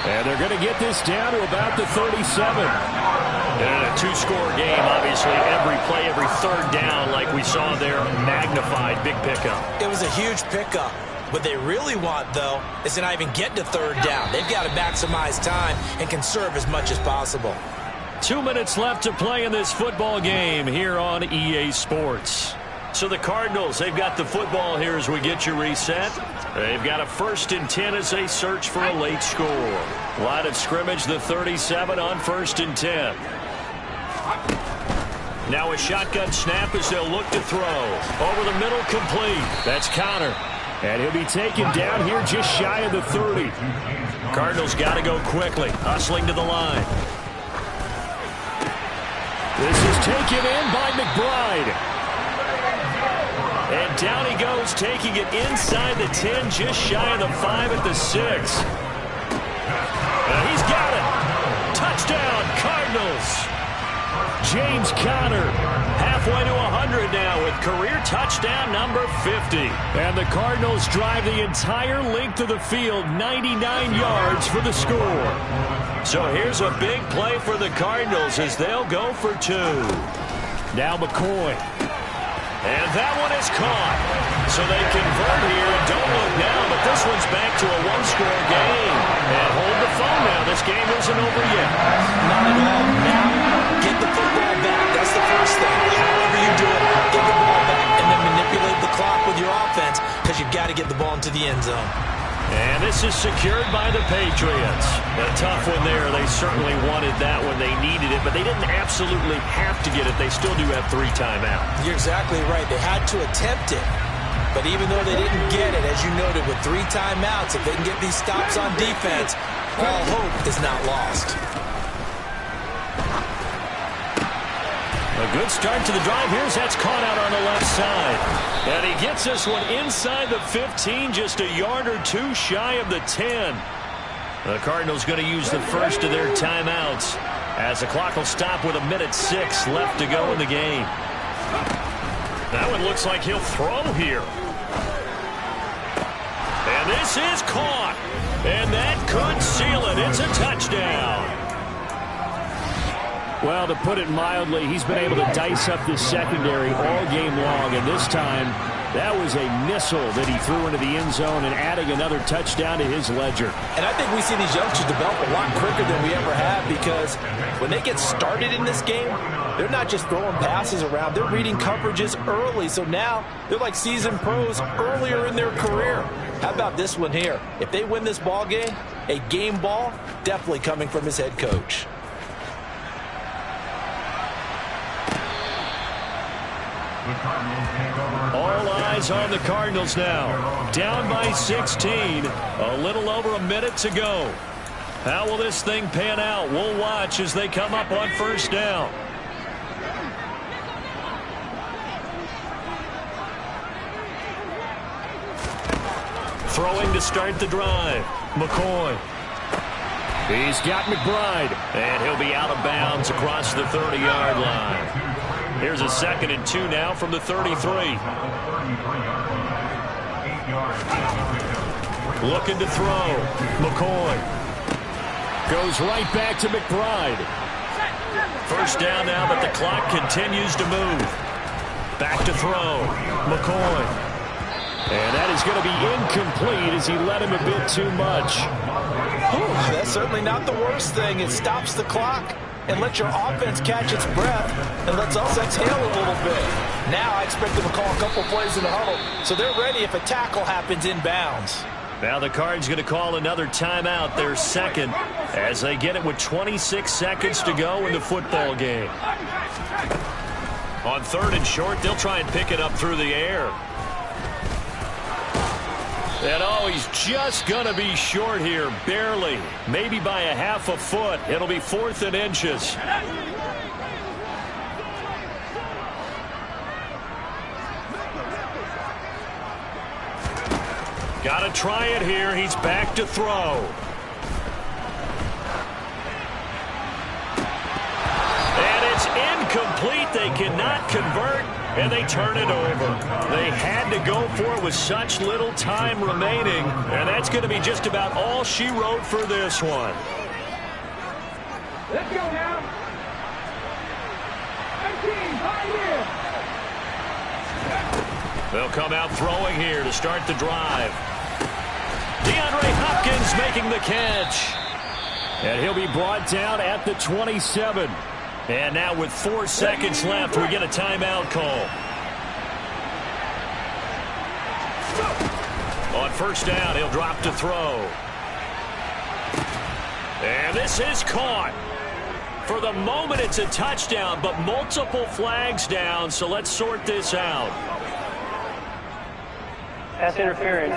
And they're going to get this down to about the 37. And a 2-score game, obviously, every play, every 3rd down, like we saw there, magnified, big pickup. It was a huge pickup. What they really want, though, is to not even get to 3rd down. They've got to maximize time and conserve as much as possible. 2 minutes left to play in this football game here on EA Sports. So the Cardinals, they've got the football here as we get you reset. They've got a 1st and 10 as they search for a late score. Line of scrimmage, the 37 on 1st and 10. Now a shotgun snap as they'll look to throw. Over the middle, complete. That's Connor. And he'll be taken down here just shy of the 30. Cardinals got to go quickly, hustling to the line. This is taken in by McBride. And down he goes, taking it inside the 10, just shy of the 5 at the 6. He's got it. Touchdown, Cardinals. James Conner, halfway to 100 now with career touchdown number 50. And the Cardinals drive the entire length of the field, 99 yards for the score. So here's a big play for the Cardinals as they'll go for 2. Now McCoy. And that one is caught. So they convert here, and don't look now, but this one's back to a 1-score game. And hold the phone now. This game isn't over yet. Not at all. Now, get the football back. That's the first thing. However you do it, get the ball back and then manipulate the clock with your offense because you've got to get the ball into the end zone. And this is secured by the Patriots. A tough one there. They certainly wanted that when they needed it, but they didn't absolutely have to get it. They still do have 3 timeouts. You're exactly right. They had to attempt it. But even though they didn't get it, as you noted, with 3 timeouts, if they can get these stops on defense, all hope is not lost. A good start to the drive here as that's caught out on the left side. And he gets this one inside the 15, just a yard or 2 shy of the 10. The Cardinals going to use the first of their timeouts as the clock will stop with 1:06 left to go in the game. That one looks like he'll throw here. And this is caught. And that could seal it. It's a touchdown. Well, to put it mildly, he's been able to dice up this secondary all game long, and this time that was a missile that he threw into the end zone and adding another touchdown to his ledger. And I think we see these youngsters develop a lot quicker than we ever have because when they get started in this game, they're not just throwing passes around. They're reading coverages early, so now they're like seasoned pros earlier in their career. How about this one here? If they win this ball game, a game ball definitely coming from his head coach. All eyes on the Cardinals now. Down by 16. A little over a minute to go. How will this thing pan out? We'll watch as they come up on first down. Throwing to start the drive. McCoy. He's got McBride. And he'll be out of bounds across the 30-yard line. Here's a 2nd and 2 now from the 33. Looking to throw. McCoy. Goes right back to McBride. First down now, but the clock continues to move. Back to throw. McCoy. And that is going to be incomplete as he let him a bit too much. Ooh, that's certainly not the worst thing. It stops the clock and lets your offense catch its breath and lets us exhale a little bit. Now I expect them to call a couple plays in the huddle, so they're ready if a tackle happens inbounds. Now the Cards going to call another timeout, their second, as they get it with 26 seconds to go in the football game. On 3rd and short, they'll try and pick it up through the air. And oh, he's just going to be short here, barely. Maybe by a half a foot. It'll be 4th and inches. Got to try it here. He's back to throw. And it's incomplete. They cannot convert, and they turn it over. They had to go for it with such little time remaining, and that's going to be just about all she wrote for this one. Let's go now. 19, right here. They'll come out throwing here to start the drive. DeAndre Hopkins making the catch. And he'll be brought down at the 27. And now with 4 seconds left, we get a timeout call. On first down, he'll drop to throw. And this is caught. For the moment, it's a touchdown, but multiple flags down, so let's sort this out. Pass interference.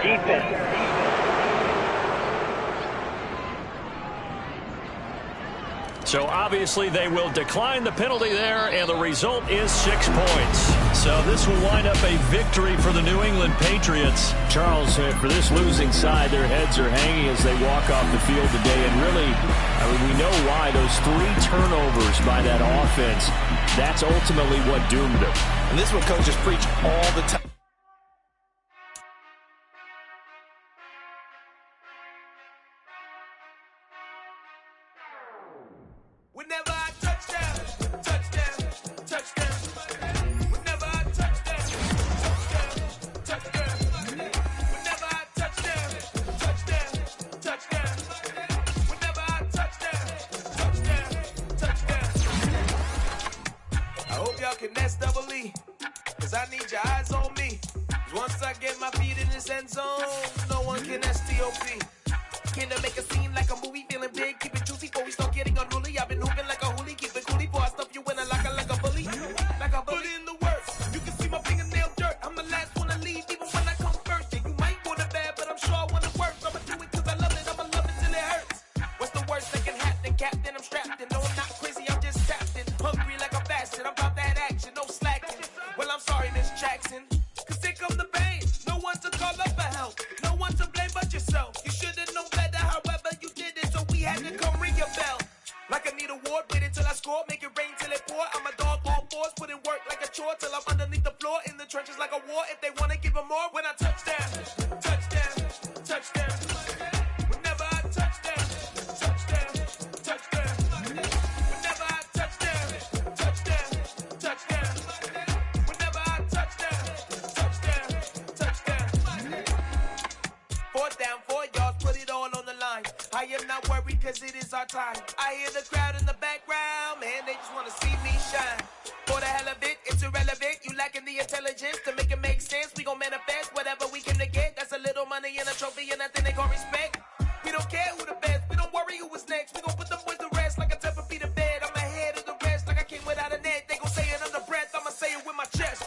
Defense. So obviously they will decline the penalty there, and the result is 6 points. So this will wind up a victory for the New England Patriots. Charles, for this losing side, their heads are hanging as they walk off the field today. And really, we know why. Those 3 turnovers by that offense, that's ultimately what doomed them. And this is what coaches preach all the time. Whenever I touchdown, touchdown, touchdown. Whenever I touchdown, touchdown, touchdown. Whenever I touchdown, touchdown, touchdown. Whenever I touchdown, touchdown, touchdown. I hope y'all can nest double E, cause I need your eyes on me. Cause once I get my feet in this end zone, no one can STOP. Came to make a scene like a movie, feeling big, keep it juicy before we start getting unruly. I've been hooping like a hoolie, keep it coolie before I stuff you in a locker like a bully. Like a bully in the works, you can see my fingernail dirt. I'm the last one to leave, even when I come first. Yeah, you might want it bad, but I'm sure I want it worse. I'ma do it cause I love it, I'ma love it till it hurts. What's the worst that can happen? Captain, I'm strapped in. No, I'm not crazy, I'm just tapped in. Hungry like a bastard, I'm about that action, no slacking. Well, I'm sorry, Miss Jackson, cause here come the pain. No one to call up for help, no one to blame but yourself. You should've known better, however you did it, so we had to come ring your bell. Like I need a ward, wait until I score, make it rain till it pour. I'm a dog on fours, put in work like a chore till I'm underneath the floor, in the trenches like a war. If they wanna give them more, when I touchdown, touchdown, touchdown. Whenever I touchdown, touchdown, touchdown. Whenever I touchdown, touchdown, touchdown. Whenever I touchdown, touchdown, touchdown. 4th down, 4 yards, put it all on the line. I am not worried cause it is our time. I hear the crowd in the background, man, they just wanna see me shine. For the hell of it, it's irrelevant. You lacking the intelligence to make it make sense. We gon' manifest whatever we came to get. That's a little money and a trophy and nothing they call respect. We don't care who the best, we don't worry who was next. We gon' put them boys to rest like a 10 feet of bed. I'm ahead of the rest like I came without a net. They gon' say it under breath, I'ma say it with my chest.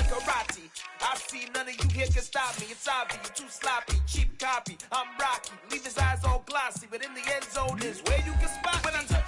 karate. I see none of you here can stop me. It's obvious, you too sloppy, cheap copy. I'm Rocky, leave his eyes all glossy, but in the end zone is where you can spot me.